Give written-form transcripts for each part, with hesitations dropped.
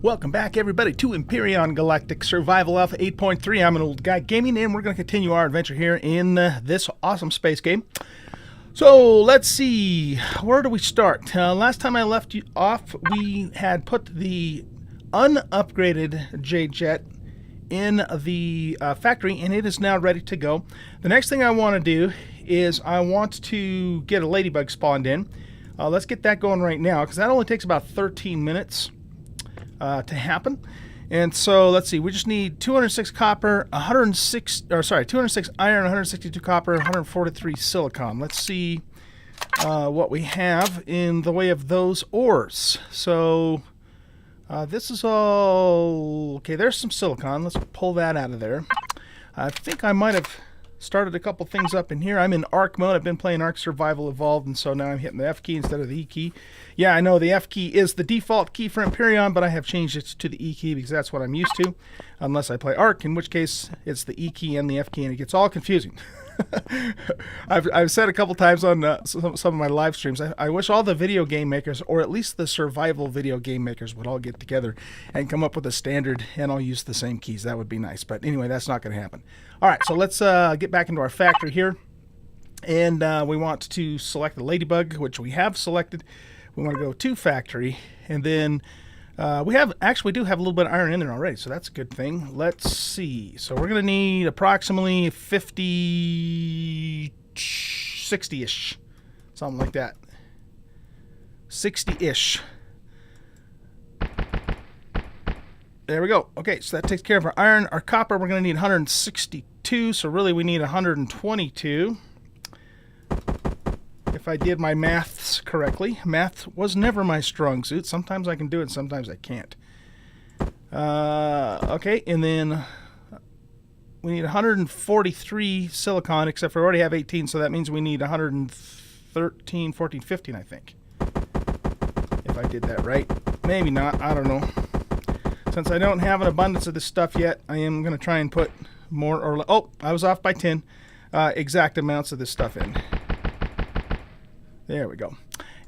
Welcome back, everybody, to Empyrion Galactic Survival Alpha 8.3. I'm an old guy gaming, and we're going to continue our adventure here in this awesome space game. So, let's see. Where do we start? Last time I left you off, we had put the unupgraded Jade Jet in the factory, and it is now ready to go. The next thing I want to do is I want to get a ladybug spawned in. Let's get that going right now, because that only takes about 13 minutes. To happen. And so let's see, we just need 206 copper, 206 iron, 162 copper, 143 silicon. Let's see what we have in the way of those ores. So this is all okay. There's some silicon. Let's pull that out of there. I think I might have started a couple things up in here. I'm in ARC mode. I've been playing ARC Survival Evolved, and so now I'm hitting the F key instead of the E key. Yeah, I know the F key is the default key for Empyrion, but I have changed it to the E key because that's what I'm used to, unless I play ARC, in which case it's the E key and the F key, and it gets all confusing. I've said a couple times on some of my live streams, I wish all the video game makers, or at least the survival video game makers, would all get together and come up with a standard and all use the same keys. That would be nice. But anyway, that's not going to happen. All right, so let's get back into our factory here. And we want to select the ladybug, which we have selected. We want to go to factory. And then we do have a little bit of iron in there already, so that's a good thing. Let's see. So we're going to need approximately 50, 60-ish, something like that. 60-ish. There we go. Okay, so that takes care of our iron. Our copper, we're going to need 162, so really we need 122. If I did my maths correctly. Math was never my strong suit. Sometimes I can do it, sometimes I can't. Okay, and then we need 143 silicon, except for we already have 18, so that means we need 113, 14, 15, I think. If I did that right. Maybe not, I don't know. Since I don't have an abundance of this stuff yet, I am going to try and put more or less. Oh, I was off by 10 exact amounts of this stuff in. There we go.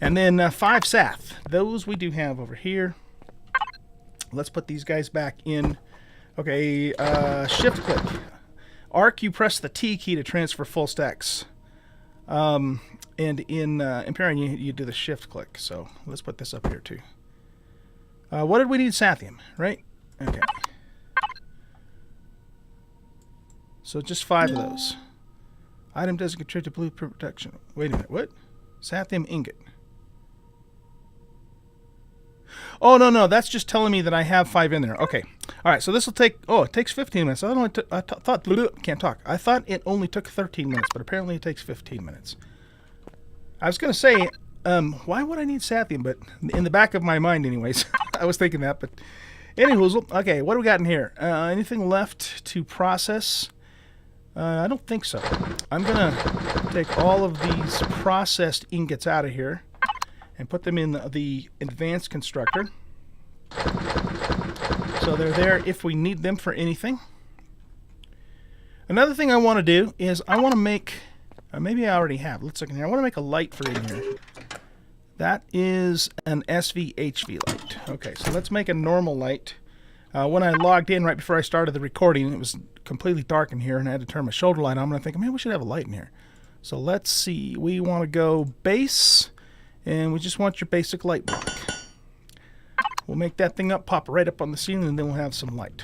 And then 5 Sath. Those we do have over here. Let's put these guys back in. Okay, shift click. ARC, you press the T key to transfer full stacks. And in Empyrion, you do the shift click. So let's put this up here too. What did we need? Sathium, right? Okay. So just 5 of those. Item doesn't contribute to blueprint protection. Wait a minute, what? Sathium ingot. Oh, no, that's just telling me that I have 5 in there. Okay. All right, so this will take, it takes 15 minutes. I can't talk. I thought it only took 13 minutes, but apparently it takes 15 minutes. I was going to say, why would I need Sathium? But in the back of my mind, anyways, I was thinking that. But anywho, okay, what do we got in here? Anything left to process? I don't think so. I'm going to take all of these processed ingots out of here and put them in the advanced constructor. So they're there if we need them for anything. Another thing I want to do is I want to make, maybe I already have. Let's look in here. I want to make a light for in here. That is an SVHV light. Okay, so let's make a normal light. When I logged in right before I started the recording, it was completely dark in here, and I had to turn my shoulder light on. And I'm thinking, man, we should have a light in here. So let's see. We want to go base, and we just want your basic light block. We'll make that thing up, pop right up on the ceiling, and then we'll have some light.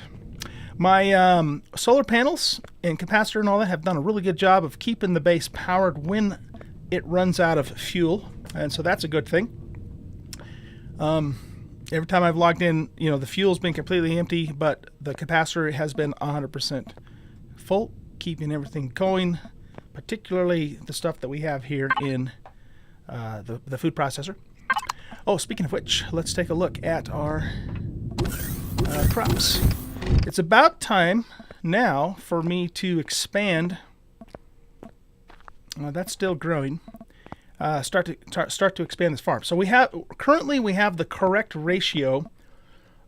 My solar panels and capacitor and all that have done a really good job of keeping the base powered when it runs out of fuel, and so that's a good thing. Every time I've logged in, the fuel's been completely empty, but the capacitor has been 100% full, keeping everything going, particularly the stuff that we have here in the food processor. Oh, speaking of which, let's take a look at our crops. It's about time now for me to expand. That's still growing. Start to expand this farm. So currently we have the correct ratio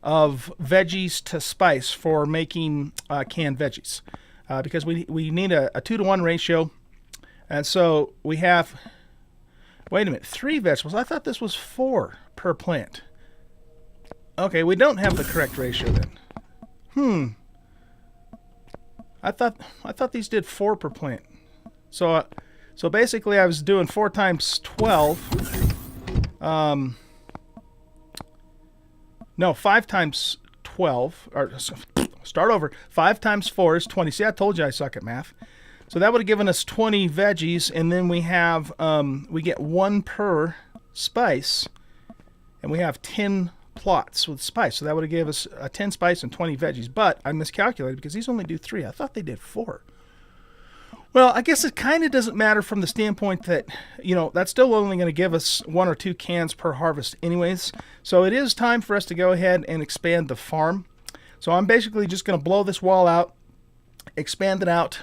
of veggies to spice for making canned veggies, because we need a 2-to-1 ratio, and so we have, wait a minute, 3 vegetables. I thought this was 4 per plant. Okay, we don't have the correct ratio then. I thought these did 4 per plant. So basically I was doing 4 times 12. No, 5 times 12. Or start over. 5 times 4 is 20. See, I told you I suck at math. So that would have given us 20 veggies, and then we have we get 1 per spice, and we have 10 plots with spice. So that would have given us 10 spice and 20 veggies. But I miscalculated because these only do 3. I thought they did 4. Well, I guess it kind of doesn't matter from the standpoint that, you know, that's still only going to give us 1 or 2 cans per harvest anyways. So it is time for us to go ahead and expand the farm. So I'm basically just going to blow this wall out, expand it out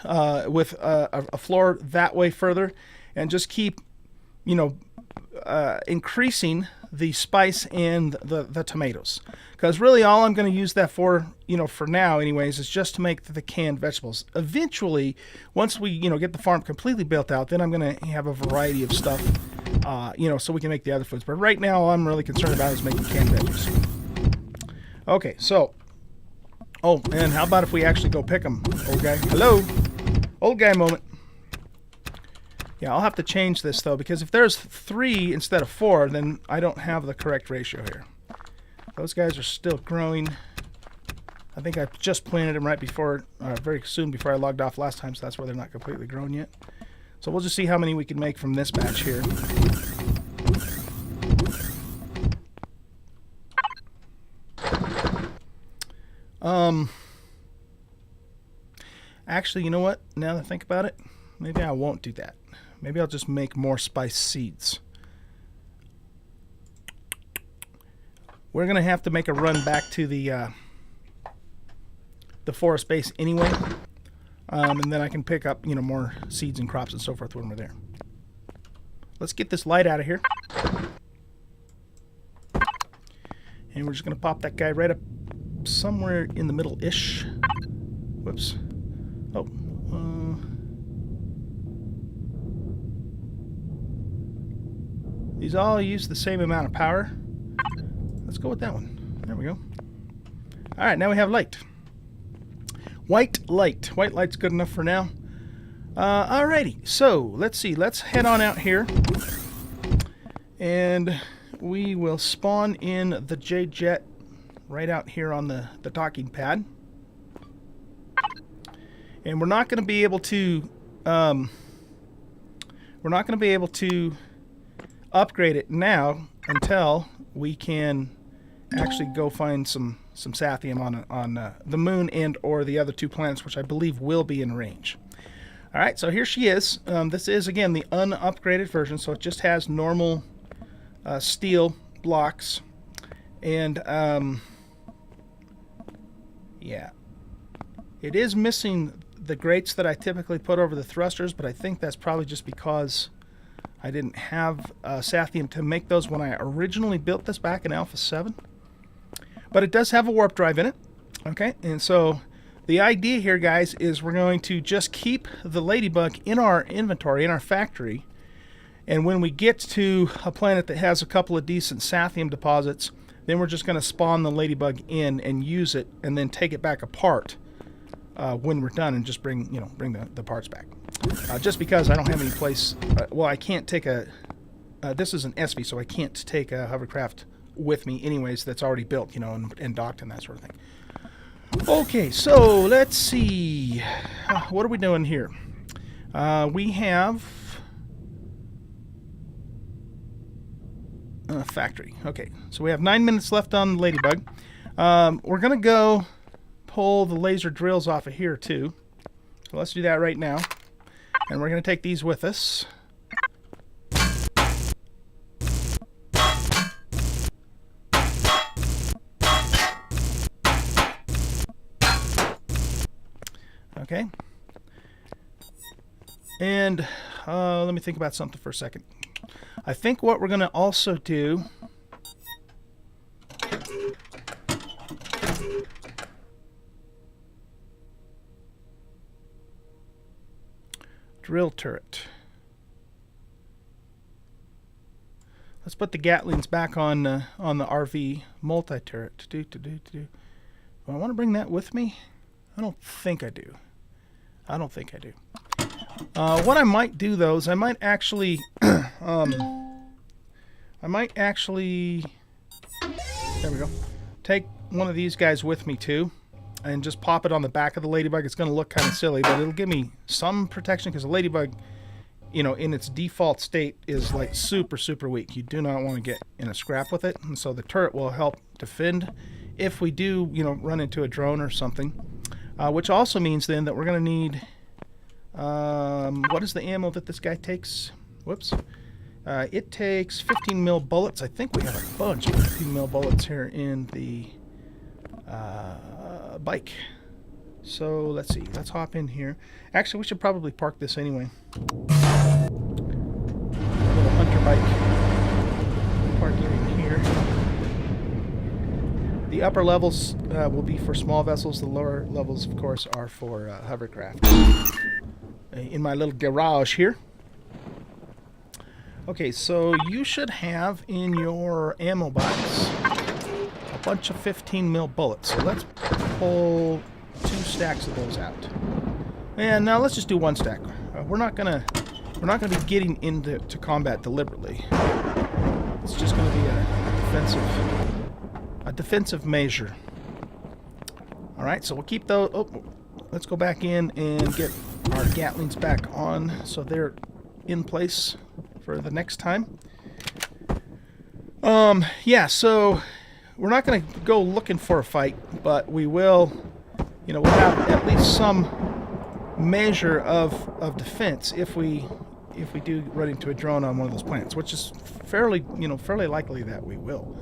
with a floor that way further, and just keep, you know, increasing the spice and the tomatoes. Because really all I'm going to use that for, you know, for now anyways, is just to make the canned vegetables. Eventually, once we, you know, get the farm completely built out, then I'm going to have a variety of stuff, you know, so we can make the other foods. But right now all I'm really concerned about is making canned veggies. Okay, so, oh, and how about if we actually go pick them, old guy? Hello? Old guy moment. Yeah, I'll have to change this, though, because if there's 3 instead of 4, then I don't have the correct ratio here. Those guys are still growing. I think I just planted them right before, very soon before I logged off last time, so that's why they're not completely grown yet. So we'll just see how many we can make from this batch here. Actually, you know what? Now that I think about it, maybe I won't do that. Maybe I'll just make more spice seeds. We're going to have to make a run back to the forest base anyway. And then I can pick up, you know, more seeds and crops and so forth when we're there. Let's get this light out of here. And we're just going to pop that guy right up somewhere in the middle-ish. Whoops. Oh. These all use the same amount of power. Let's go with that one. There we go. Alright, now we have light. White light. White light's good enough for now. Alrighty, so let's see. Let's head on out here. And we will spawn in the J-Jet right out here on the docking pad. And we're not going to be able to upgrade it now until we can actually go find some sathium on the moon and or the other 2 planets, which I believe will be in range. All right, so here she is. This is again the unupgraded version, so it just has normal steel blocks, and yeah, it is missing the grates that I typically put over the thrusters, but I think that's probably just because I didn't have sathium to make those when I originally built this back in Alpha 7. But it does have a warp drive in it. Okay, and so the idea here, guys, is we're going to just keep the ladybug in our inventory, in our factory, and when we get to a planet that has a couple of decent sathium deposits, then we're just going to spawn the ladybug in and use it, and then take it back apart when we're done, and just bring the parts back. Just because I don't have any place, well, I can't take a, this is an SV, so I can't take a hovercraft with me anyways that's already built, you know, and docked and that sort of thing. Okay, so let's see. What are we doing here? We have factory. Okay, so we have 9 minutes left on the ladybug. We're going to go pull the laser drills off of here too. So let's do that right now. And we're going to take these with us. Okay. And let me think about something for a second. I think what we're going to also do drill turret. Let's put the Gatlings back on the RV multi-turret. Do I want to bring that with me? I don't think I do. What I might do though is I might actually, there we go. Take one of these guys with me too, and just pop it on the back of the Ladybug. It's going to look kind of silly, but it'll give me some protection because the Ladybug, you know, in its default state is like super, super weak. You do not want to get in a scrap with it, and so the turret will help defend if we do, you know, run into a drone or something. Which also means then that we're going to need, what is the ammo that this guy takes? Whoops. It takes 15 mil bullets. I think we have a bunch of 15 mil bullets here in the bike. So let's see. Let's hop in here. Actually, we should probably park this anyway. A little hunter bike. Park it in here. The upper levels will be for small vessels. The lower levels, of course, are for hovercraft. In my little garage here. Okay, so you should have in your ammo box a bunch of 15 mil bullets. So let's pull 2 stacks of those out. And now let's just do 1 stack. We're not gonna be getting into combat deliberately. It's just gonna be a defensive measure. All right, so we'll keep those. Oh, let's go back in and get our Gatlings back on so they're in place for the next time. Yeah, so we're not going to go looking for a fight, but we will, you know, we'll have at least some measure of defense if we do run into a drone on one of those planets, which is fairly likely that we will.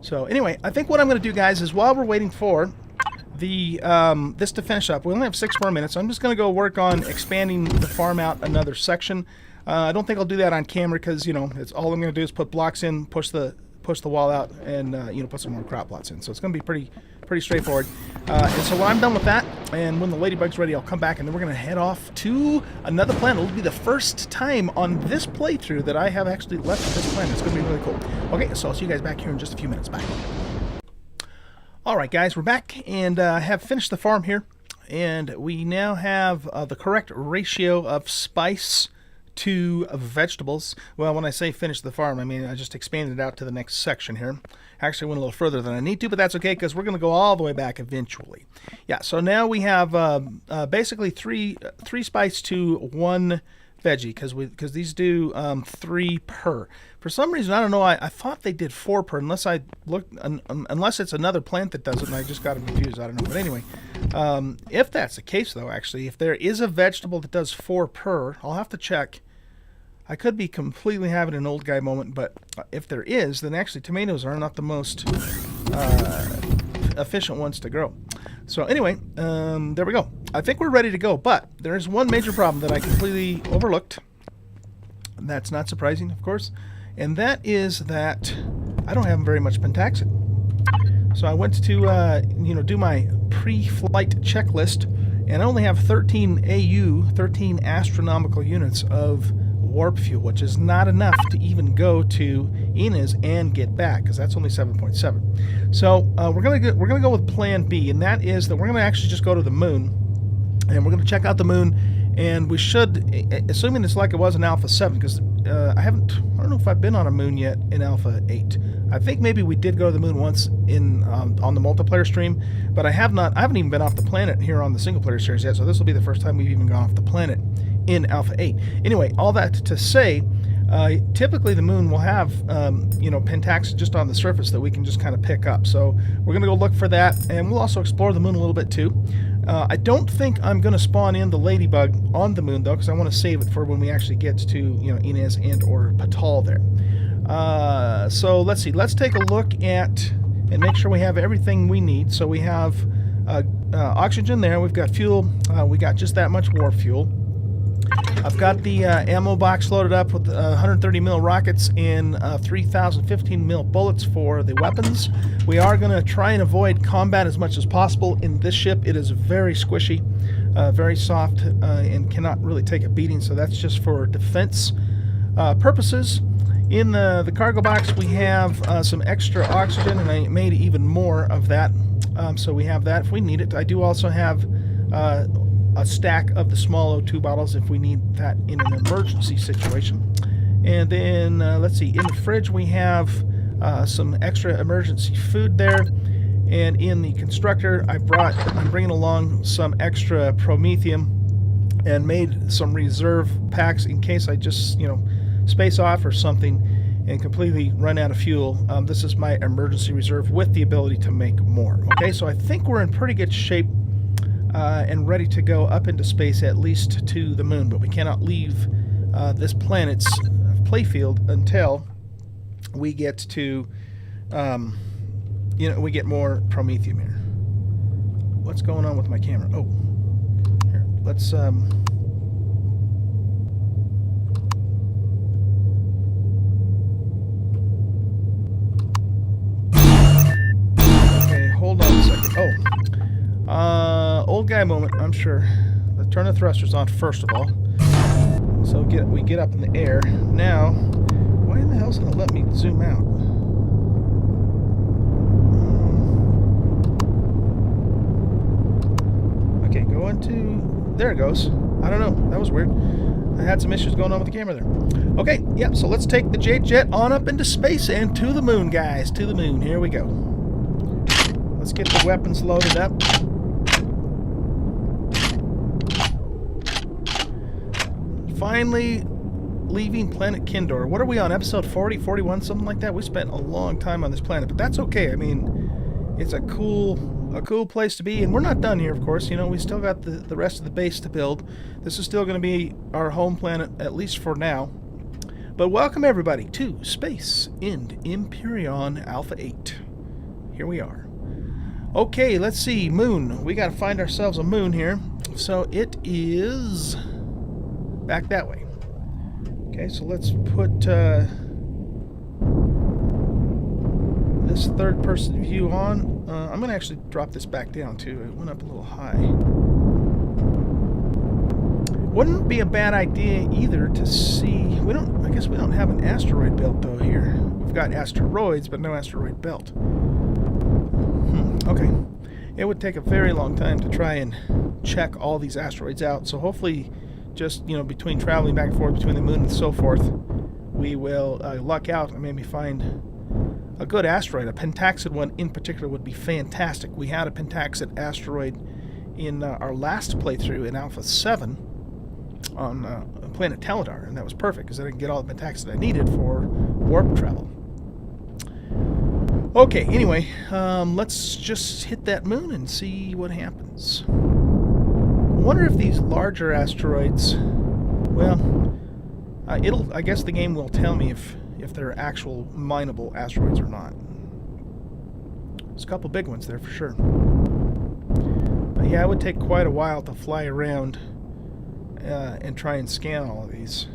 So anyway, I think what I'm going to do, guys, is while we're waiting for the this to finish up, we only have 6 more minutes. So I'm just going to go work on expanding the farm out another section. I don't think I'll do that on camera because, you know, it's all I'm going to do is put blocks in, push the wall out, and you know, put some more crop plots in. So it's going to be pretty straightforward. And so when I'm done with that, and when the Ladybug's ready, I'll come back, and then we're going to head off to another planet. It'll be the first time on this playthrough that I have actually left this planet. It's going to be really cool. Okay, so I'll see you guys back here in just a few minutes. Bye. All right, guys, we're back, and have finished the farm here, and we now have the correct ratio of spice to vegetables. Well, when I say finish the farm, I mean I just expanded it out to the next section here. Actually went a little further than I need to, but that's okay because we're going to go all the way back eventually. Yeah, so now we have basically three spice to 1 veggie because these do 3 per. For some reason, I don't know, I thought they did 4 per unless I looked, unless it's another plant that does it and I just got them confused. I don't know. But anyway, if that's the case though, actually, if there is a vegetable that does 4 per, I'll have to check. I could be completely having an old guy moment, but if there is, then actually tomatoes are not the most efficient ones to grow. So anyway, there we go. I think we're ready to go, but there's one major problem that I completely overlooked. That's not surprising, of course, and that is that I don't have very much pentaxid. So I went to you know, do my pre-flight checklist, and I only have 13 AU, 13 astronomical units of warp fuel, which is not enough to even go to Inez and get back, because that's only 7.7. So we're gonna go with Plan B, and that is that we're gonna actually just go to the moon, and we're gonna check out the moon, and we should, assuming it's like it was in Alpha 7, because I don't know if I've been on a moon yet in Alpha 8. I think maybe we did go to the moon once in on the multiplayer stream, but I haven't even been off the planet here on the single player series yet, so this will be the first time we've even gone off the planet in Alpha 8. Anyway, all that to say, typically the moon will have you know, pentaxid just on the surface that we can just kind of pick up. So we're gonna go look for that, and we'll also explore the moon a little bit too. I don't think I'm gonna spawn in the Ladybug on the moon though, because I want to save it for when we actually get to, you know, Inez and or Patal there. So let's see. Let's take a look at and make sure we have everything we need. So we have oxygen there. We've got fuel. We got just that much warp fuel. I've got the ammo box loaded up with 130 mil rockets and 3,015 mil bullets for the weapons. We are going to try and avoid combat as much as possible in this ship. It is very squishy, very soft, and cannot really take a beating, so that's just for defense purposes. In the cargo box, we have some extra oxygen, and I made even more of that. So we have that if we need it. I do also have a stack of the small O2 bottles if we need that in an emergency situation. And then, let's see, in the fridge we have some extra emergency food there. And in the constructor, I'm bringing along some extra promethium and made some reserve packs in case I just, space off or something and completely run out of fuel. This is my emergency reserve with the ability to make more. Okay, so I think we're in pretty good shape and ready to go up into space, at least to the moon, but we cannot leave this planet's playfield until we get to we get more promethium here. What's going on with my camera? Oh, here, let's okay, hold on a second. Oh, old guy moment, I'm sure. Let's turn the thrusters on first of all. So we get up in the air. Now, why in the hell's it gonna let me zoom out? Okay, go into... There it goes. I don't know. That was weird. I had some issues going on with the camera there. Okay, yep, so let's take the J-Jet on up into space and to the moon, guys. To the moon. Here we go. Let's get the weapons loaded up. Finally leaving planet Kindor. What are we on? Episode 40, 41, something like that? We spent a long time on this planet, but that's okay. I mean, it's a cool place to be, and we're not done here, of course. We still got the rest of the base to build. This is still going to be our home planet, at least for now. But welcome everybody to Space in Empyrion Alpha 8. Here we are. Okay, let's see. Moon. We got to find ourselves a moon here. So it is back that way. Okay, so let's put this third-person view on. I'm going to actually drop this back down too. It went up a little high. Wouldn't be a bad idea either to see. I guess we don't have an asteroid belt though here. We've got asteroids, but no asteroid belt. Okay. It would take a very long time to try and check all these asteroids out. So hopefully, just between traveling back and forth between the moon and so forth, we will luck out and maybe find a good asteroid. A pentaxid one in particular would be fantastic. We had a pentaxid asteroid in our last playthrough in Alpha 7 on planet Teledar, and that was perfect because I didn't get all the pentaxid I needed for warp travel. Okay, anyway, let's just hit that moon and see what happens. I wonder if these larger asteroids, well, I guess the game will tell me if they're actual mineable asteroids or not. There's a couple big ones there for sure. But yeah, it would take quite a while to fly around and try and scan all of these.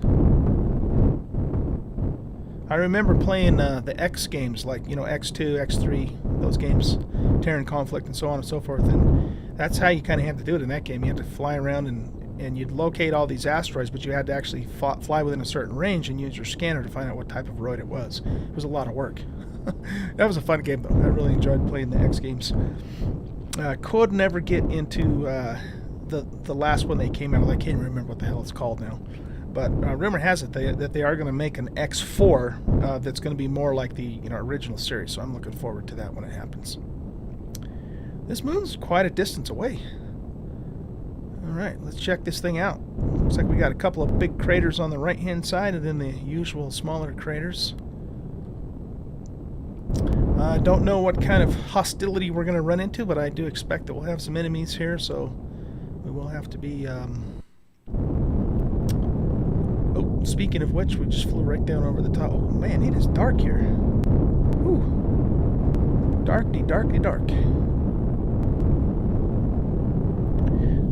I remember playing the X games, like, X2, X3, those games, Terran Conflict and so on and so forth, and that's how you kind of had to do it in that game. You had to fly around and you'd locate all these asteroids, but you had to actually fly within a certain range and use your scanner to find out what type of asteroid it was. It was a lot of work. That was a fun game, though. I really enjoyed playing the X games. Could never get into the last one they came out with. I can't remember what the hell it's called now. But rumor has it that they are going to make an X4 that's going to be more like the original series. So I'm looking forward to that when it happens. This moon's quite a distance away. All right, let's check this thing out. Looks like we got a couple of big craters on the right-hand side, and then the usual smaller craters. I don't know what kind of hostility we're going to run into, but I do expect that we'll have some enemies here, so we will have to be. Oh, speaking of which, we just flew right down over the top. Oh man, it is dark here. Ooh. Darky, darky, dark.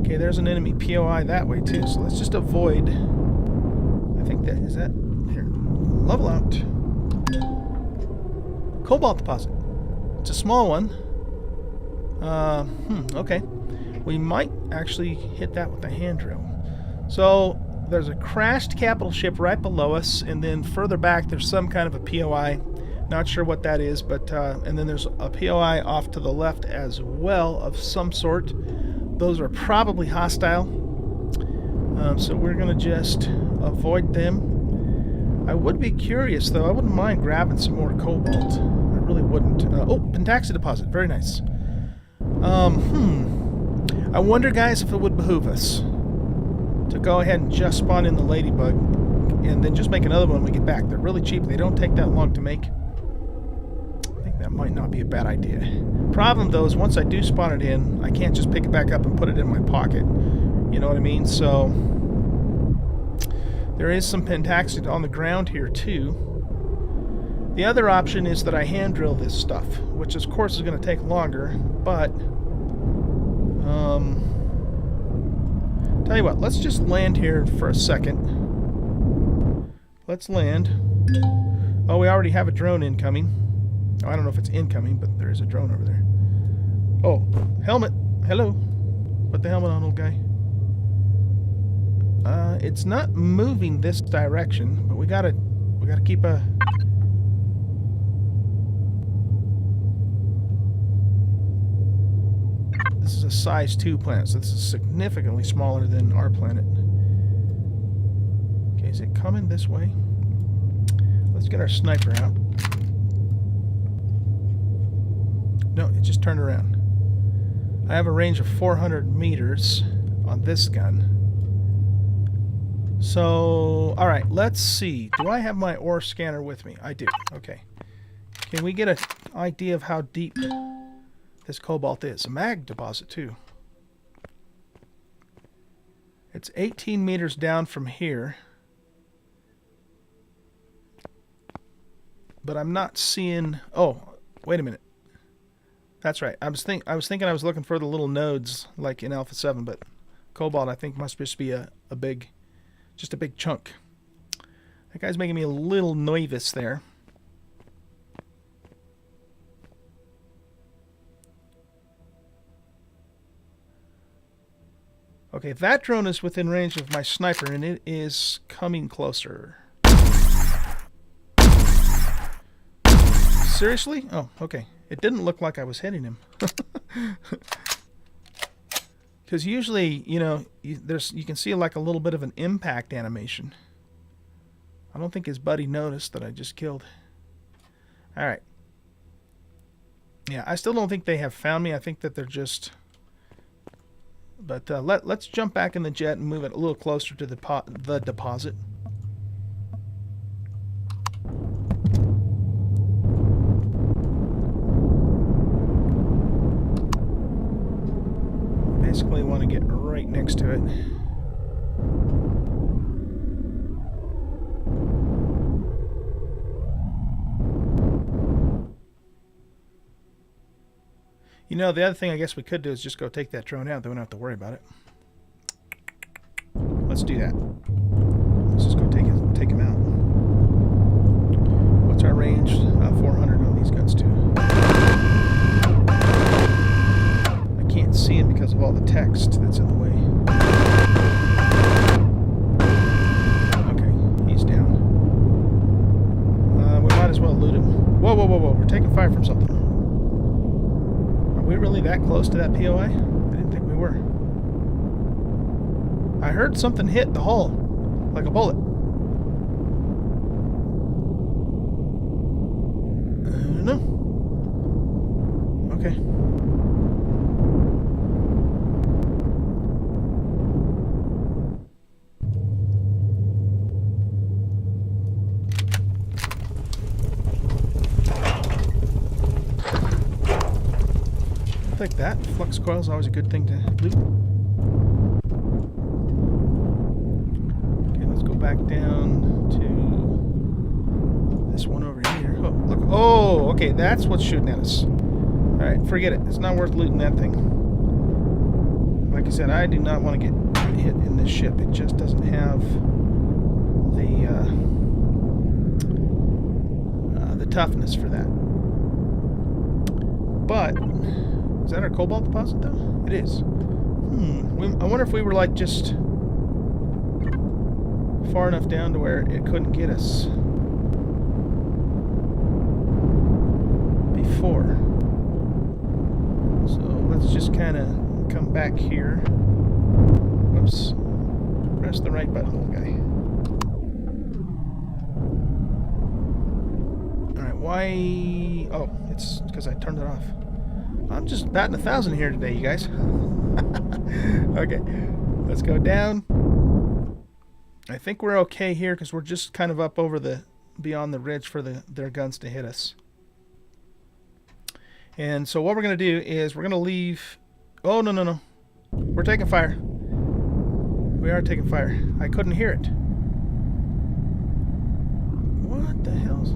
Okay, there's an enemy POI that way too, so let's just avoid. I think that is that. Here, level out. Cobalt deposit. It's a small one. Okay. We might actually hit that with a hand drill. So there's a crashed capital ship right below us, and then further back there's some kind of a POI. Not sure what that is, but and then there's a POI off to the left as well of some sort. Those are probably hostile, so we're gonna just avoid them. I would be curious though. I wouldn't mind grabbing some more cobalt. I really wouldn't. Oh, Pentaxi deposit, very nice. I wonder, guys, if it would behoove us to go ahead and just spawn in the ladybug and then just make another one when we get back. They're really cheap. They don't take that long to make. I think that might not be a bad idea. Problem, though, is once I do spawn it in, I can't just pick it back up and put it in my pocket. You know what I mean? So there is some pentaxid on the ground here, too. The other option is that I hand drill this stuff, which, of course, is going to take longer, but tell you what, let's just land here for a second. Let's land. Oh, we already have a drone incoming. Oh, I don't know if it's incoming, but there is a drone over there. Oh, helmet. Hello. Put the helmet on, old guy. It's not moving this direction, but we gotta keep a... This is a size 2 planet, so this is significantly smaller than our planet. Okay, is it coming this way? Let's get our sniper out. No, it just turned around. I have a range of 400 meters on this gun. So, alright, let's see. Do I have my ore scanner with me? I do. Okay. Can we get an idea of how deep this cobalt is? A mag deposit, too. It's 18 meters down from here. But I'm not seeing... Oh, wait a minute. That's right. I was thinking I was looking for the little nodes like in Alpha 7, but cobalt I think must just be a big chunk. That guy's making me a little nervous there. Okay, that drone is within range of my sniper, and it is coming closer. Seriously? Oh, okay. It didn't look like I was hitting him. Because usually, you know, you can see like a little bit of an impact animation. I don't think his buddy noticed that I just killed. Alright. Yeah, I still don't think they have found me. I think that they're just... But let's jump back in the jet and move it a little closer to the deposit. Basically want to get right next to it. You know, the other thing I guess we could do is just go take that drone out. Then we don't have to worry about it. Let's do that. Let's just go take him out. What's our range? 400 on these guns too. I can't see him because of all the text that's in the way. Okay, he's down. We might as well loot him. Whoa, whoa, whoa, whoa. We're taking fire from something. Are we really that close to that POI? I didn't think we were. I heard something hit the hull, like a bullet. I don't know. Okay. Like that. Flux coil is always a good thing to loot. Okay, let's go back down to this one over here. Oh, look. Oh, okay, that's what's shooting at us. Alright, forget it. It's not worth looting that thing. Like I said, I do not want to get hit in this ship. It just doesn't have the toughness for that. But... is that our cobalt deposit, though? It is. I wonder if we were, like, just... far enough down to where it couldn't get us before. So let's just kind of come back here. Whoops. Press the right button, old guy. Alright, why... Oh, it's because I turned it off. I'm just batting 1,000 here today, you guys. Okay, let's go down. I think we're okay here because we're just kind of up over the... beyond the ridge for their guns to hit us. And so what we're going to do is we're going to leave... Oh, no, no, no. We're taking fire. We are taking fire. I couldn't hear it. What the hell's...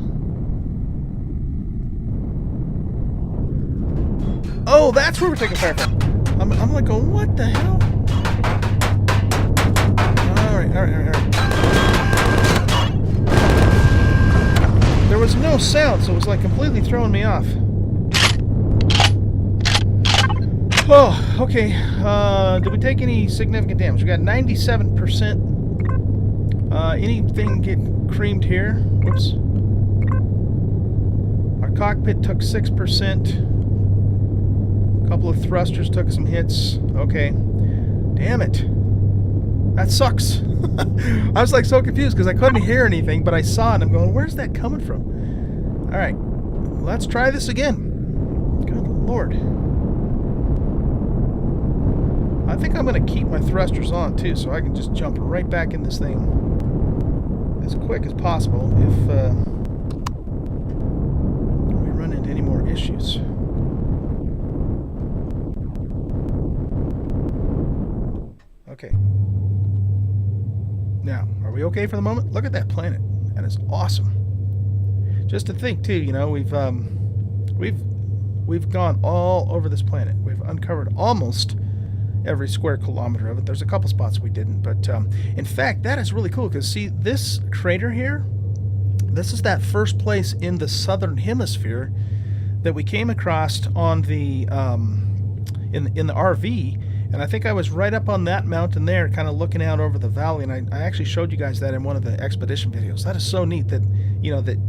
Oh, that's where we're taking fire from. I'm like going, what the hell? Alright. There was no sound, so it was like completely throwing me off. Oh, okay. Did we take any significant damage? We got 97%. Anything get creamed here? Whoops. Our cockpit took 6%. A couple of thrusters took some hits. Okay. Damn it. That sucks. I was like so confused because I couldn't hear anything, but I saw it and I'm going, where's that coming from? Alright. Let's try this again. Good Lord. I think I'm going to keep my thrusters on too, so I can just jump right back in this thing as quick as possible if we run into any more issues. Okay. Now, are we okay for the moment? Look at that planet. That is awesome. Just to think too, you know, we've gone all over this planet. We've uncovered almost every square kilometer of it. There's a couple spots we didn't, but in fact, that is really cool because see this crater here, this is that first place in the southern hemisphere that we came across on the in the RV, and I think I was right up on that mountain there, kind of looking out over the valley, and I actually showed you guys that in one of the expedition videos. That is so neat that you know that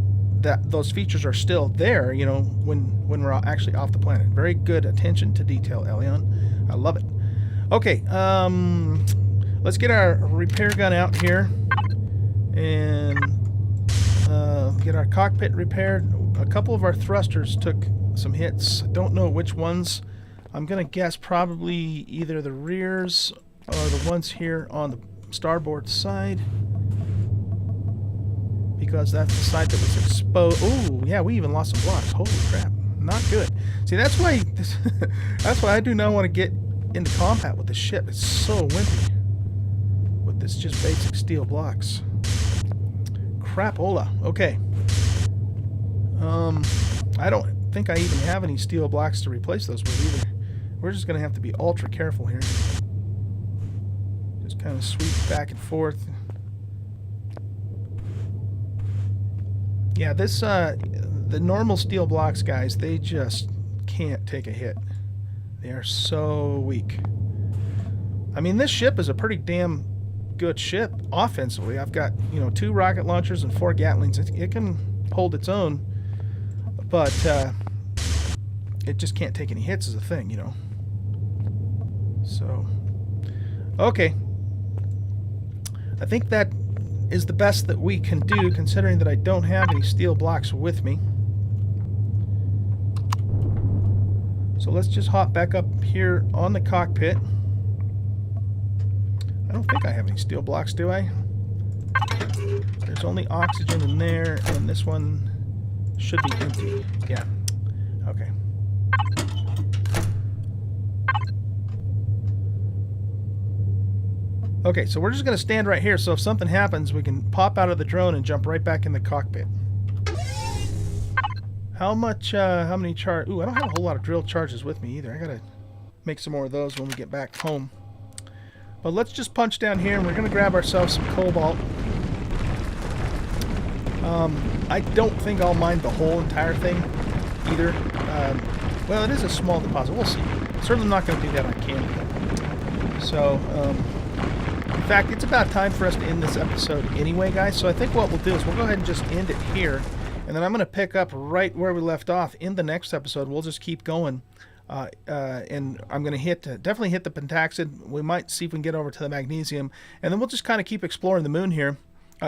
those features are still there, you know, when we're actually off the planet. Very good attention to detail, Elion. I love it. Okay, let's get our repair gun out here and get our cockpit repaired. A couple of our thrusters took some hits. I don't know which ones. I'm going to guess probably either the rears or the ones here on the starboard side, because that's the side that was exposed. Oh, yeah, we even lost some blocks. Holy crap. Not good. See, that's why that's why I do not want to get into combat with the ship. It's so wimpy with this just basic steel blocks. Crapola. Okay. I don't think I even have any steel blocks to replace those with either. We're just going to have to be ultra careful here. Just kind of sweep back and forth. Yeah, this the normal steel blocks, guys, they just can't take a hit. They are so weak. I mean, this ship is a pretty damn good ship offensively. I've got, you know, 2 rocket launchers and 4 Gatlings. It can hold its own, but it just can't take any hits as a thing, you know. So, okay. I think that is the best that we can do, considering that I don't have any steel blocks with me. So let's just hop back up here on the cockpit. I don't think I have any steel blocks, do I? There's only oxygen in there, and this one should be empty. Yeah. Okay. Okay, so we're just going to stand right here, so if something happens, we can pop out of the drone and jump right back in the cockpit. How many charge... Ooh, I don't have a whole lot of drilled charges with me either. I gotta make some more of those when we get back home. But let's just punch down here, and we're gonna grab ourselves some cobalt. I don't think I'll mine the whole entire thing either. Well, it is a small deposit. We'll see. Certainly not gonna do that on camera. So, In fact, it's about time for us to end this episode anyway, guys. So I think what we'll do is we'll go ahead and just end it here. And then I'm going to pick up right where we left off in the next episode. We'll just keep going. And I'm going to definitely hit the pentaxid. We might see if we can get over to the magnesium. And then we'll just kind of keep exploring the moon here.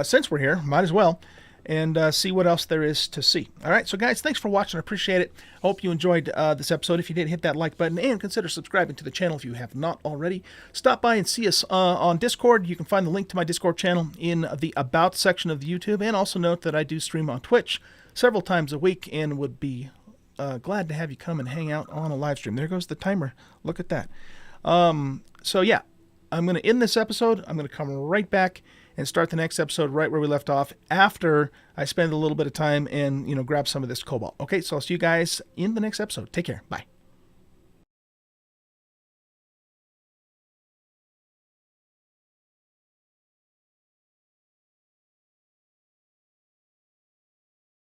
Since we're here, might as well. And see what else there is to see. All right, so guys, thanks for watching. I appreciate it. Hope you enjoyed this episode. If you did, hit that like button and consider subscribing to the channel if you have not already. Stop by and see us on Discord. You can find the link to my Discord channel in the About section of the YouTube. And also note that I do stream on Twitch several times a week and would be glad to have you come and hang out on a live stream. There goes the timer. Look at that. So yeah, I'm going to end this episode. I'm going to come right back and start the next episode right where we left off after I spend a little bit of time and, grab some of this cobalt. Okay, so I'll see you guys in the next episode. Take care. Bye.